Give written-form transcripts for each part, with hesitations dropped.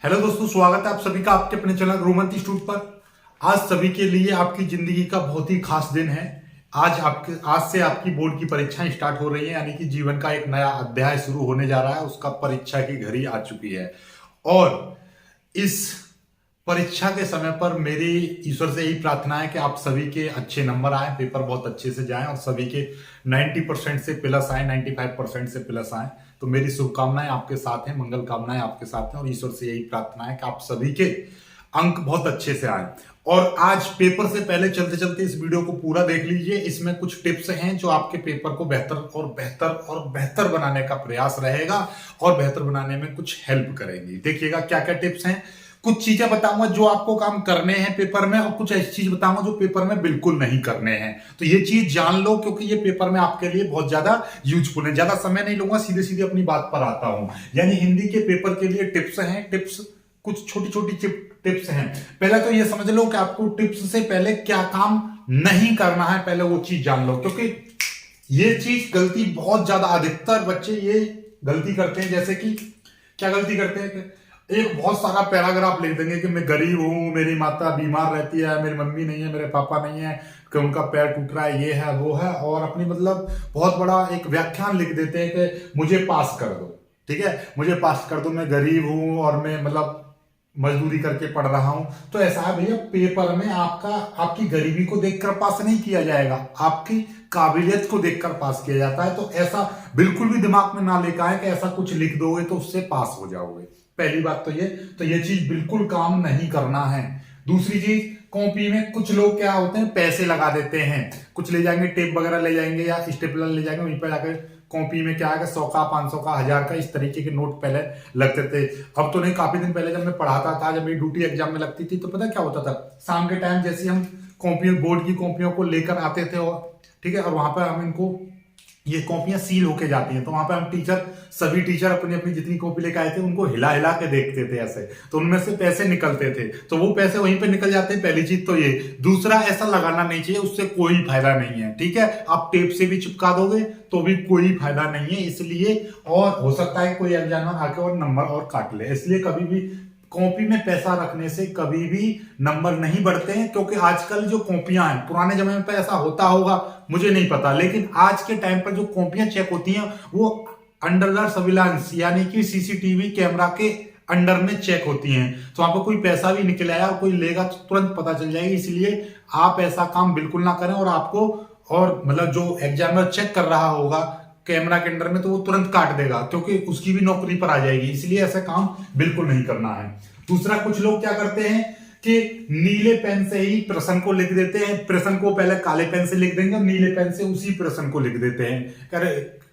Hello दोस्तों, स्वागत है आप सभी का आपके अपने चैनल रोमन इंस्टीट्यूट पर। आज सभी के लिए आपकी जिंदगी का बहुत ही खास दिन है। आज से आपकी बोर्ड की परीक्षाएं स्टार्ट हो रही हैं, यानी कि जीवन का एक नया अध्याय शुरू होने जा रहा है। उसका परीक्षा की घड़ी आ चुकी है और इस परीक्षा के समय पर मेरी ईश्वर से यही प्रार्थना है कि आप सभी के अच्छे नंबर आए, पेपर बहुत अच्छे से जाएं और सभी के 90% से प्लस आए, 95% से प्लस आए। तो मेरी शुभकामनाएं आपके साथ हैं, मंगल कामनाएं आपके साथ हैं और ईश्वर से यही प्रार्थना है कि आप सभी के अंक बहुत अच्छे से आए। और आज पेपर से पहले चलते चलते इस वीडियो को पूरा देख लीजिए। इसमें कुछ टिप्स हैं जो आपके पेपर को बेहतर और बेहतर और बेहतर बनाने का प्रयास रहेगा और बेहतर बनाने में कुछ हेल्प करेंगी। देखिएगा क्या क्या टिप्स हैं। कुछ चीजें बताऊंगा जो आपको काम करने हैं पेपर में और कुछ ऐसी चीज बताऊंगा जो पेपर में बिल्कुल नहीं करने हैं। तो ये चीज जान लो क्योंकि ये पेपर में आपके लिए बहुत ज्यादा यूजफुल है। ज्यादा समय नहीं लूंगा, सीधे सीधे अपनी बात पर आता हूं। यानी हिंदी के पेपर के लिए टिप्स हैं। टिप्स कुछ छोटी छोटी टिप्स हैं। पहले तो ये समझ लो कि आपको टिप्स से पहले क्या काम नहीं करना है, पहले वो चीज जान लो। क्योंकि ये चीज गलती बहुत ज्यादा अधिकतर बच्चे ये गलती करते हैं। जैसे कि क्या गलती करते हैं कि एक बहुत सारा पैराग्राफ लिख देंगे कि मैं गरीब हूं, मेरी माता बीमार रहती है, मेरी मम्मी नहीं है, मेरे पापा नहीं है, कि उनका पैर टूट रहा है, ये है वो है, और अपनी मतलब बहुत बड़ा एक व्याख्यान लिख देते हैं कि मुझे पास कर दो। ठीक है, मुझे पास कर दो, मैं गरीब हूं और मैं मतलब मजदूरी करके पढ़ रहा हूं। तो ऐसा है भैया, पेपर में आपकी गरीबी को देखकर पास नहीं किया जाएगा, आपकी काबिलियत को देखकर पास किया जाता है। तो ऐसा बिल्कुल भी दिमाग में ना लेकर आए कि ऐसा कुछ लिख दोगे तो उससे पास हो जाओगे। पहली बात तो ये चीज बिल्कुल काम नहीं करना है। दूसरी चीज, कॉपी में कुछ लोग क्या होते हैं, पैसे लगा देते हैं। कुछ ले जाएंगे, टेप वगैरह ले जाएंगे या स्टेपलर ले जाएंगे, वहीं पर जाकर कॉपी में क्या है 100 का, 500 का, 1000 का, इस तरीके के नोट पहले लगते थे। अब तो नहीं, काफी दिन पहले जब मैं पढ़ाता था, जब मेरी ड्यूटी एग्जाम में लगती थी, तो पता क्या होता था, शाम के टाइम जैसे हम कॉपी बोर्ड की कॉपियों को लेकर आते थे और ठीक है, और वहां पर हम इनको ये कॉपियां सील होके जाती हैं, तो वहां पे हम सभी टीचर अपनी अपनी जितनी कॉपी लेकर आए थे उनको हिला हिला के देखते थे ऐसे, तो उनमें से पैसे निकलते थे, तो वो पैसे वहीं पे निकल जाते हैं। पहली चीज तो ये। दूसरा, ऐसा लगाना नहीं चाहिए, उससे कोई फायदा नहीं है। ठीक है, आप टेप से भी चिपका दोगे तो भी कोई फायदा नहीं है। इसलिए, और हो सकता है कोई एग्जामिनर आके और नंबर और काट ले, इसलिए कभी भी कॉपी में पैसा रखने से कभी भी नंबर नहीं बढ़ते हैं। क्योंकि आजकल जो कॉपियां हैं, पुराने जमाने में ऐसा होता होगा मुझे नहीं पता, लेकिन आज के टाइम पर जो कॉपियां चेक होती हैं वो अंडर द सर्विलांस यानी कि सीसीटीवी कैमरा के अंडर में चेक होती हैं। तो वहां पर कोई पैसा भी निकल आया और कोई लेगा तो तुरंत पता चल जाएगी। इसलिए आप ऐसा काम बिल्कुल ना करें। और आपको और मतलब जो एग्जामिनर चेक कर रहा होगा कैमरा के अंदर में, तो वो तुरंत काट देगा क्योंकि उसकी भी नौकरी पर आ जाएगी। इसलिए ऐसा काम बिल्कुल नहीं करना है। दूसरा, कुछ लोग क्या करते हैं कि नीले पेन से ही प्रश्न को लिख देते हैं। प्रश्न को पहले काले पेन से लिख देंगे और नीले पेन से उसी प्रश्न को लिख देते हैं। अरे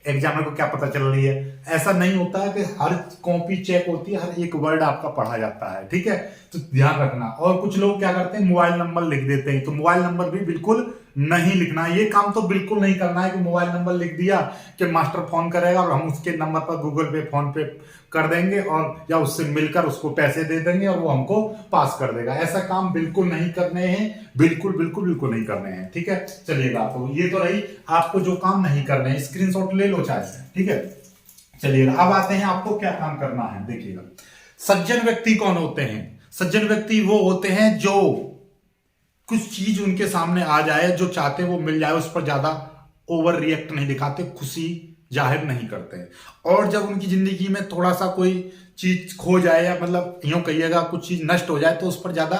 एग्जामिनर को क्या पता चल रही है। ऐसा नहीं होता है कि हर कॉपी चेक होती है, हर एक वर्ड आपका पढ़ा जाता है। ठीक है, तो ध्यान रखना। और कुछ लोग क्या करते हैं, मोबाइल नंबर लिख देते हैं, तो मोबाइल नंबर भी बिल्कुल नहीं लिखना है। ये काम तो बिल्कुल नहीं करना है कि मोबाइल नंबर लिख दिया कि मास्टर फोन करेगा और हम उसके नंबर पर गूगल पे, फोन पे कर देंगे और या उससे मिलकर उसको पैसे दे देंगे और वो हमको पास कर देगा। ऐसा काम बिल्कुल नहीं करने हैं, बिल्कुल बिल्कुल बिल्कुल नहीं करने हैं। ठीक है, चलिएगा, तो ये तो रही आपको जो काम नहीं करने हैं। स्क्रीनशॉट ले लो चाहे। ठीक है, चलिएगा, अब आते हैं आपको क्या काम करना है। देखिएगा, सज्जन व्यक्ति कौन होते हैं। सज्जन व्यक्ति वो होते हैं जो कुछ चीज उनके सामने आ जाए, जो चाहते वो मिल जाए, उस पर ज्यादा ओवर रिएक्ट नहीं दिखाते, खुशी जाहिर नहीं करते हैं। और जब उनकी जिंदगी में थोड़ा सा कोई चीज खो जाए या मतलब यूं कहिएगा कुछ चीज नष्ट हो जाए, तो उस पर ज्यादा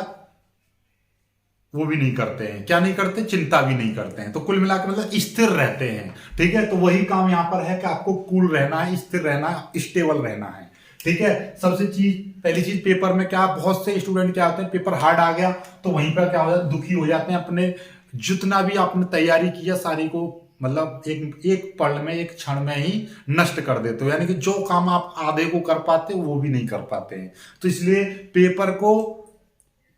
वो भी नहीं करते हैं। क्या नहीं करते, चिंता भी नहीं करते हैं। तो कुल मिलाकर मतलब स्थिर रहते हैं। ठीक है, तो वही काम यहां पर है कि आपको कूल रहना है, स्थिर रहना है, स्टेबल रहना है। ठीक है, पहली चीज पेपर में क्या, बहुत से स्टूडेंट क्या होते हैं, पेपर हार्ड आ गया तो वहीं पर क्या हो जाता है, दुखी हो जाते हैं। अपने जितना भी आपने तैयारी किया सारी को मतलब एक पल में, एक क्षण में ही नष्ट कर देते हो। यानी कि जो काम आप आधे को कर पाते हो वो भी नहीं कर पाते हैं। तो इसलिए पेपर को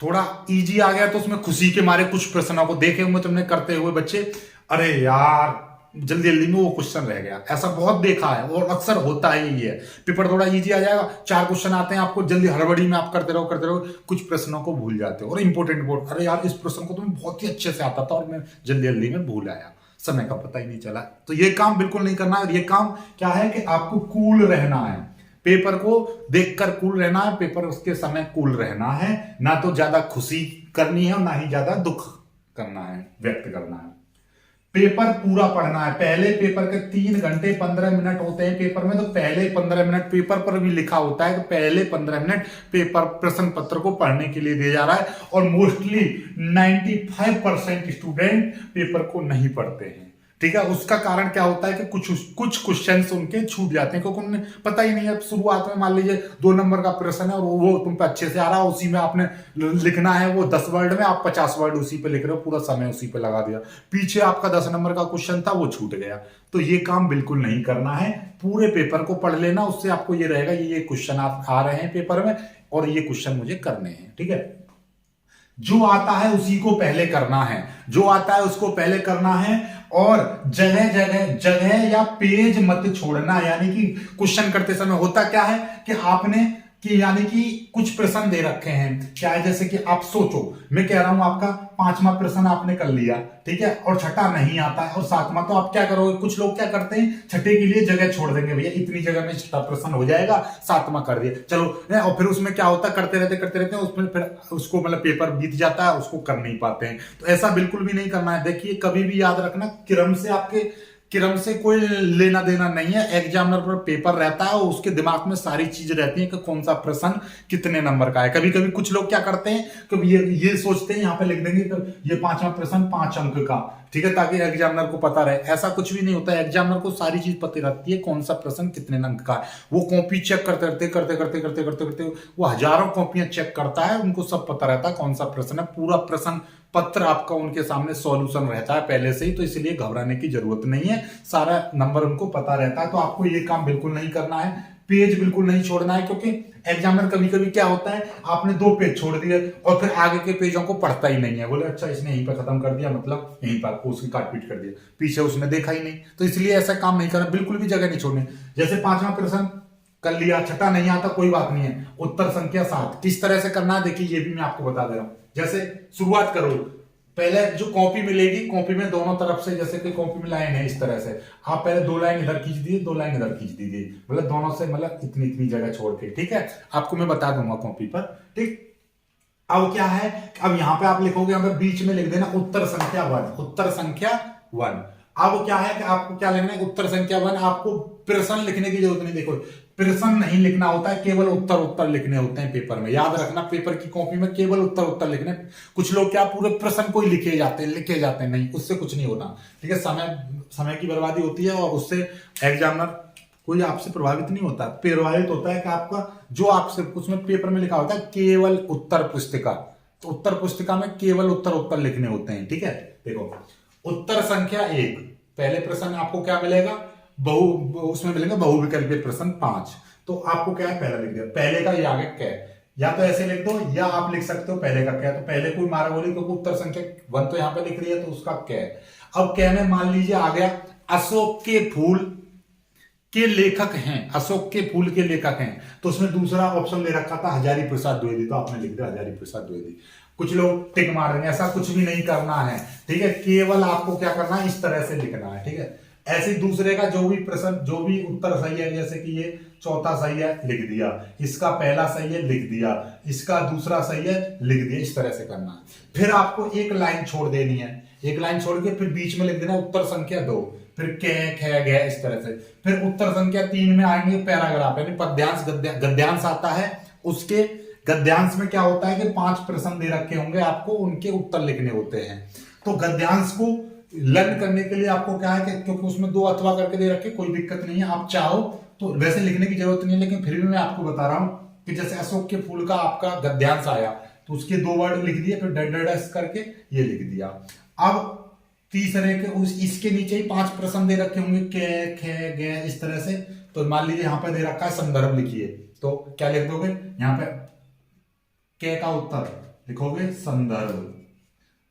थोड़ा इजी आ गया तो उसमें खुशी के मारे कुछ प्रश्नों को देखे होंगे तुमने करते हुए बच्चे, अरे यार जल्दी जल्दी में वो क्वेश्चन रह गया। ऐसा बहुत देखा है और अक्सर होता ही है। पेपर थोड़ा इजी आ जाएगा, 4 क्वेश्चन आते हैं, आपको जल्दी हड़बड़ी में आप करते रहो, कुछ प्रश्नों को भूल जाते हो। और इंपॉर्टेंट, अरे यार इस प्रश्न को तुम्हें बहुत ही अच्छे से आता था और मैं जल्दी जल्दी में भूल आया, समय का पता ही नहीं चला। तो ये काम बिल्कुल नहीं करना है। ये काम क्या है कि आपको कूल रहना है। पेपर को देखकर कूल रहना है, पेपर उसके समय कूल रहना है, ना तो ज्यादा खुशी करनी है और ना ही ज्यादा दुख करना है, व्यक्त करना है। पेपर पूरा पढ़ना है। पहले पेपर के 3 घंटे 15 मिनट होते हैं पेपर में, तो पहले 15 मिनट पेपर पर भी लिखा होता है, तो पहले 15 मिनट पेपर प्रश्न पत्र को पढ़ने के लिए दिया जा रहा है। और मोस्टली 95% स्टूडेंट पेपर को नहीं पढ़ते हैं, ठीक है। उसका कारण क्या होता है कि कुछ क्वेश्चंस उनके छूट जाते हैं, क्योंकि उन्हें पता ही नहीं है। शुरुआत में मान लीजिए 2 नंबर का प्रश्न है और वो तुम पे अच्छे से आ रहा है, उसी में आपने लिखना है, वो 10 वर्ड में, आप 50 वर्ड उसी पे लिख रहे हो, पूरा समय उसी पे लगा दिया। पीछे आपका 10 नंबर का क्वेश्चन था, वो छूट गया। तो ये काम बिल्कुल नहीं करना है। पूरे पेपर को पढ़ लेना, उससे आपको ये रहेगा ये क्वेश्चन आप आ रहे हैं पेपर में और ये क्वेश्चन मुझे करने हैं, ठीक है। जो आता है उसी को पहले करना है, जो आता है उसको पहले करना है। और जगह या पेज मत छोड़ना। यानी कि क्वेश्चन करते समय होता क्या है कि आपने कि यानी कि कुछ प्रश्न दे रखे हैं, क्या है, जैसे कि आप सोचो, मैं कह रहा हूं आपका 5वां प्रश्न आपने कर लिया, ठीक है, और छठा नहीं आता है और 7वां, तो आप क्या करोगे? कुछ लोग क्या करते हैं, छठे के लिए जगह छोड़ देंगे, भैया इतनी जगह में छठा प्रश्न हो जाएगा, 7वां कर दिया, चलो। और फिर उसमें क्या होता है, करते रहते हैं, उसमें फिर उसको मतलब पेपर बीत जाता है, उसको कर नहीं पाते हैं। तो ऐसा बिल्कुल भी नहीं करना है। देखिए, कभी भी याद रखना, क्रम से कोई लेना देना नहीं है। एग्जामिनर पर पेपर रहता है और उसके दिमाग में सारी चीज रहती है कि कौन सा प्रश्न कितने नंबर का है। कभी कभी कुछ लोग क्या करते हैं कि ये सोचते हैं यहाँ पे लिख देंगे कि ये 5वां प्रश्न 5 अंक का, ठीक है, ताकि एग्जामिनर को पता रहे। ऐसा कुछ भी नहीं होता है। एग्जामिनर को सारी चीज पता रहती है कौन सा प्रश्न कितने अंक का है। वो कॉपी चेक करते वो हजारों कॉपियां चेक करता है, उनको सब पता रहता है कौन सा प्रश्न है। पूरा प्रश्न पत्र आपका उनके सामने सॉल्यूशन रहता है पहले से ही, तो इसलिए घबराने की जरूरत नहीं है। सारा नंबर उनको पता रहता है। तो आपको ये काम बिल्कुल नहीं करना है, पेज बिल्कुल नहीं छोड़ना है, क्योंकि एग्जामिनर कभी कभी क्या होता है, आपने 2 पेज छोड़ दिए और फिर आगे के पेजों को पढ़ता ही नहीं है। बोले अच्छा इसने यहीं पर खत्म कर दिया, मतलब यहीं पर उसकी काटपीट कर दिया, पीछे उसने देखा ही नहीं। तो इसलिए ऐसा काम नहीं करना, बिल्कुल भी जगह नहीं छोड़नी। जैसे 5वां प्रश्न कर लिया, छठा नहीं आता, कोई बात नहीं है, उत्तर संख्या 7 किस तरह से करना है, देखिए ये भी मैं आपको बता दे रहा हूं। जैसे शुरुआत करो, पहले जो कॉपी मिलेगी, कॉपी में दोनों तरफ से, जैसे कि कॉपी में लाइन है इस तरह से, आप पहले 2 लाइन इधर खींच दिए, 2 लाइन इधर खींच दीजिए, मतलब दोनों से, मतलब इतनी जगह छोड़ के, ठीक है। आपको मैं बता दूंगा कॉपी पर, ठीक। अब क्या है, अब यहां पे आप लिखोगे, यहां पे बीच में लिख देना उत्तर संख्या 1, उत्तर संख्या 1। अब क्या है कि आपको क्या लिखना है, उत्तर संख्या 1। आपको प्रश्न लिखने की जरूरत नहीं, देखो प्रश्न नहीं लिखना होता है, केवल उत्तर लिखने होते हैं पेपर में। याद रखना, पेपर की कॉपी में केवल उत्तर लिखने। कुछ लोग क्या पूरे प्रश्न को ही लिखे जाते हैं, नहीं, उससे कुछ नहीं होना, ठीक है। समय की बर्बादी होती है और उससे एग्जामिनर कोई आपसे प्रभावित नहीं होता। प्रभावित होता है कि आपका जो आपसे उसमें पेपर में लिखा होता है केवल उत्तर पुस्तिका, तो उत्तर पुस्तिका में केवल उत्तर लिखने होते हैं, ठीक है। देखो, उत्तर संख्या 1, पहले प्रश्न आपको क्या मिलेगा, उसमें मिलेंगे बहुविकल्पीय प्रश्न 5। तो आपको क्या है, पहला लिख दिया, पहले का ये आगे क्या है, या तो ऐसे लिख दो या आप लिख सकते हो पहले का क्या। तो पहले कोई मारा बोली, क्योंकि उत्तर संख्या 1 तो यहां पे लिख रही है, तो उसका क्या है। अब क्या में मान लीजिए आ गया, अशोक के फूल के लेखक हैं, अशोक के फूल के लेखक हैं, तो उसमें दूसरा ऑप्शन ले रखा था हजारी प्रसाद द्विवेदी, तो आपने लिख दिया हजारी प्रसाद द्विवेदी। कुछ लोग टिक मार देंगे, ऐसा कुछ भी नहीं करना है, ठीक है। केवल आपको क्या करना है, इस तरह से लिखना है, ठीक है। ऐसे दूसरे का जो भी प्रश्न, जो भी उत्तर सही है, जैसे कि ये चौथा सही है, लिख दिया, इसका पहला सही है, लिख दिया, इसका दूसरा सही है, लिख दिया, इस तरह से करना है। फिर आपको एक लाइन छोड़ देनी है, एक लाइन छोड़ के फिर बीच में लिख देना उत्तर संख्या 2, फिर खे इस तरह से। फिर उत्तर संख्या 3 में आएंगे पैराग्राफ, यानी पद्यांश गद्यांश आता है। उसके गद्यांश में क्या होता है कि 5 प्रश्न दे रखे होंगे आपको, उनके उत्तर लिखने होते हैं। तो गद्यांश को लर्न करने के लिए आपको क्या है कि क्योंकि उसमें 2 अथवा करके दे रखे, कोई दिक्कत नहीं है, आप चाहो तो वैसे लिखने की जरूरत नहीं है, लेकिन फिर भी मैं आपको बता रहा हूं कि जैसे अशोक के फूल का आपका गद्यांश आया, तो उसके 2 वर्ड लिख दिए, फिर डैश करके ये लिख दिया। अब तीसरे के इसके नीचे ही 5 प्रश्न दे रखे होंगे, के खे गे इस तरह से। तो मान लीजिए यहां पे दे रखा है संदर्भ लिखिए, तो क्या लिख दोगे, यहां पे के का उत्तर लिखोगे संदर्भ,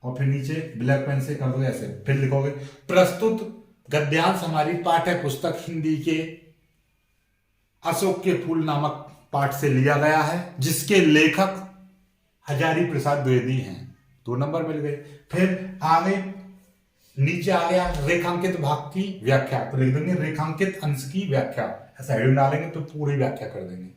और फिर नीचे ब्लैक पेन से कर दोगे ऐसे। फिर लिखोगे प्रस्तुत गद्यांश हमारी पाठ्य पुस्तक हिंदी के अशोक के फूल नामक पाठ से लिया गया है, जिसके लेखक हजारी प्रसाद द्विवेदी हैं। 2 नंबर मिल गए। फिर आगे नीचे आ गया रेखांकित भाग की व्याख्या, तो लिख देंगे रेखांकित अंश की व्याख्या, ऐसा हेडिंग डालेंगे तो पूरी व्याख्या कर देंगे।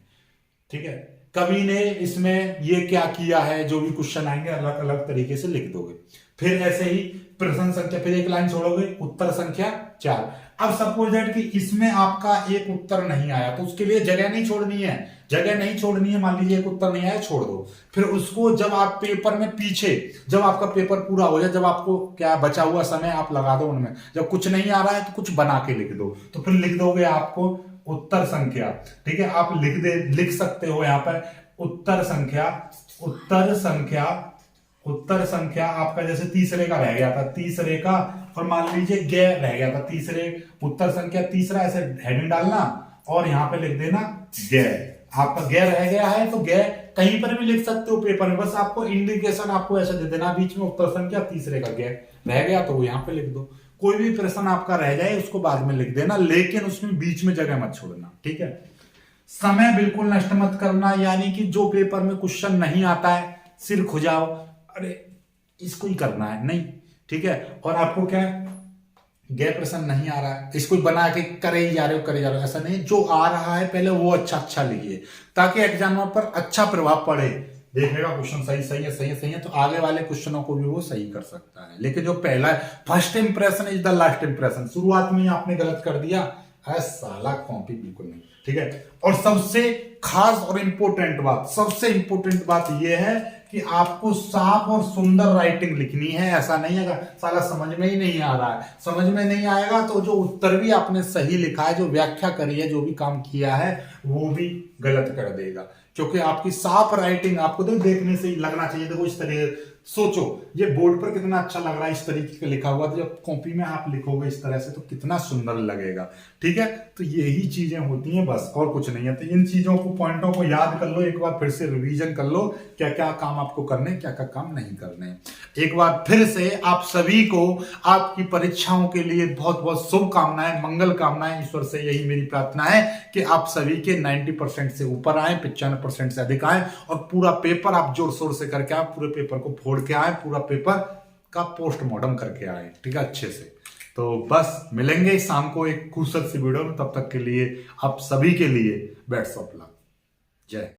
ठीक है, कवि ने इसमें ये क्या किया है, जो भी क्वेश्चन आएंगे अलग अलग तरीके से लिख दोगे। फिर ऐसे ही प्रश्न संख्या, फिर एक लाइन छोड़ोगे, उत्तर संख्या 4। अब सपोज दैट कि इसमें आपका एक उत्तर नहीं आया, तो उसके लिए जगह नहीं छोड़नी है, जगह नहीं छोड़नी है। मान लीजिए एक उत्तर नहीं आया, छोड़ दो। फिर उसको जब आप पेपर में पीछे, जब आपका पेपर पूरा हो जाए, जब आपको क्या बचा हुआ समय आप लगा दो उनमें, जब कुछ नहीं आ रहा है तो कुछ बना के लिख दो, तो फिर लिख दोगे आपको उत्तर संख्या। ठीक है, आप लिख सकते हो यहाँ पर उत्तर संख्या, उत्तर संख्या, उत्तर संख्या आपका जैसे तीसरे का रह गया था, तीसरे का, और मान लीजिए गै रह गया था तीसरे, उत्तर संख्या तीसरा, ऐसे हेडिंग डालना और यहाँ पे लिख देना गै। आपका गै रह गया है तो गै कहीं पर भी लिख सकते हो पेपर में, बस आपको इंडिकेशन आपको ऐसे दे देना बीच में, उत्तर संख्या तीसरे का गै रह गया तो वो यहाँ पे लिख दो। कोई भी प्रश्न आपका रह जाए उसको बाद में लिख देना, लेकिन उसमें बीच में जगह मत छोड़ना। ठीक है, समय बिल्कुल नष्ट मत करना, यानी कि जो पेपर में क्वेश्चन नहीं आता है सिर खुजाओ, अरे इसको ही करना है नहीं। ठीक है, और आपको क्या गैर प्रश्न नहीं आ रहा है, इसको बना के करे ही जा रहे हो, करे जा रहे हो, ऐसा नहीं। जो आ रहा है पहले वो अच्छा लिखिए, ताकि एग्जाम पर अच्छा प्रभाव पड़े। देखेगा क्वेश्चन सही सही है, सही है, सही है, तो आगे वाले क्वेश्चनों को भी वो सही कर सकता है। लेकिन जो पहला है, first impression is the last impression, शुरुआत में ही आपने गलत कर दिया है, साला कॉपी बिल्कुल नहीं। ठीक है, और सबसे खास और इंपॉर्टेंट बात, सबसे इंपॉर्टेंट बात यह है कि आपको साफ और सुंदर राइटिंग लिखनी है। ऐसा नहीं है साला समझ में ही नहीं आ रहा है, समझ में नहीं आएगा तो जो उत्तर भी आपने सही लिखा है, जो व्याख्या करी है, जो भी काम किया है, वो भी गलत कर देगा। क्योंकि आपकी साफ राइटिंग आपको तो देखने से ही लगना चाहिए। देखो इस तरह सोचो, ये बोर्ड पर कितना अच्छा लग रहा है, इस तरीके का लिखा हुआ, तो जब कॉपी में आप लिखोगे इस तरह से तो कितना सुंदर लगेगा। ठीक है, तो यही चीजें होती हैं, बस और कुछ नहीं है। तो इन चीजों को, पॉइंटों को याद कर लो, एक बार फिर से रिवीजन कर लो, क्या क्या काम आपको करने, क्या क्या काम नहीं करने। एक बार फिर से आप सभी को आपकी परीक्षाओं के लिए बहुत बहुत शुभकामनाएं, मंगल कामनाएं। ईश्वर से यही मेरी प्रार्थना है कि आप सभी के 90% से ऊपर आए, 95% से अधिक आए, और पूरा पेपर आप जोर शोर से करके आए, पूरे पेपर को फोड़ के आए, पूरा पेपर का पोस्टमार्टम करके आए। ठीक है, अच्छे से। तो बस मिलेंगे शाम को एक खूबसूरत सी वीडियो में, तब तक के लिए आप सभी के लिए बेस्ट ऑफ लक। जय।